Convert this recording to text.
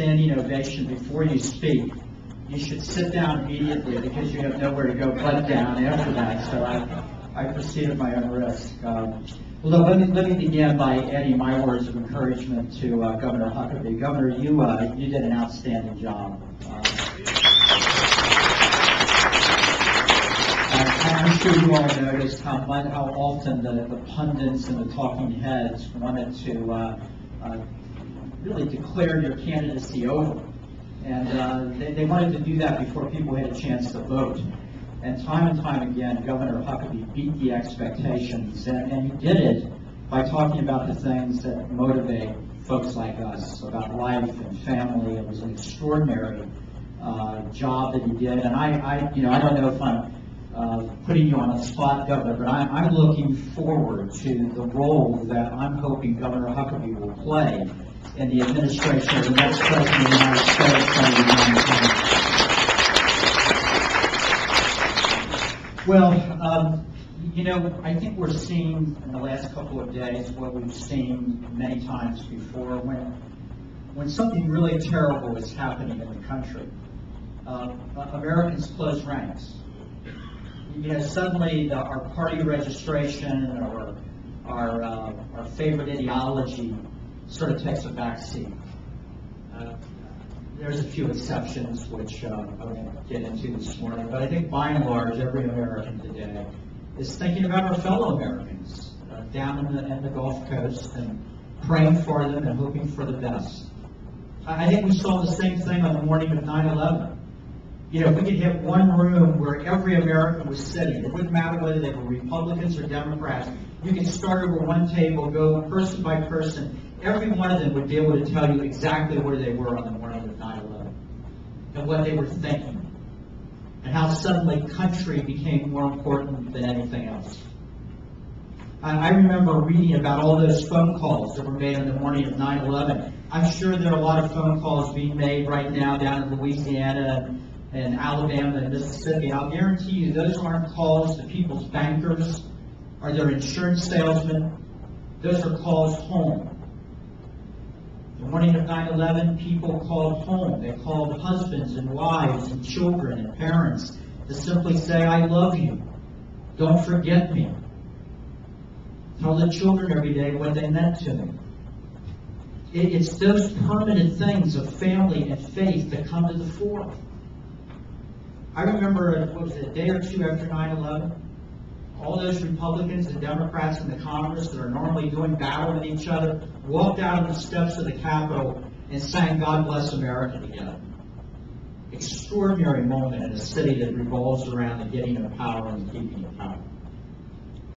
standing ovation before you speak, you should sit down immediately because you have nowhere to go but down after that. So I proceed at my own risk. Well, let me begin by adding my words of encouragement to Governor Huckabee. Governor, you did an outstanding job. I'm sure you all noticed how often the pundits and the talking heads wanted to really declare your candidacy over. And they wanted to do that before people had a chance to vote. And time again, Governor Huckabee beat the expectations, and he did it by talking about the things that motivate folks like us, about life and family. It was an extraordinary job that he did, and I don't know if I'm putting you on the spot, Governor, but I'm looking forward to the role that I'm hoping Governor Huckabee will play in the administration of the next President of the United States, Senator Bauer. Well, I think we're seeing in the last couple of days what we've seen many times before when something really terrible is happening in the country. Americans close ranks. Suddenly our party registration or our favorite ideology sort of takes a back seat. There's a few exceptions, which I won't get into this morning, but I think by and large, every American today is thinking about our fellow Americans down in the Gulf Coast and praying for them and hoping for the best. I think we saw the same thing on the morning of 9/11. If we could have one room where every American was sitting, it wouldn't matter whether they were Republicans or Democrats. You can start over one table, go person by person. Every one of them would be able to tell you exactly where they were on the morning of 9/11 and what they were thinking and how suddenly country became more important than anything else. I remember reading about all those phone calls that were made on the morning of 9/11. I'm sure there are a lot of phone calls being made right now down in Louisiana and Alabama and Mississippi. I'll guarantee you those aren't calls to people's bankers or their insurance salesmen. Those are calls home. The morning of 9/11, people called home. They called husbands and wives and children and parents to simply say, I love you. Don't forget me. Tell the children every day what they meant to me. It's those permanent things of family and faith that come to the fore. I remember, a day or two after 9/11, all those Republicans and Democrats in the Congress that are normally doing battle with each other walked out on the steps of the Capitol and sang God Bless America together. Extraordinary moment in a city that revolves around the getting of power and the keeping of power.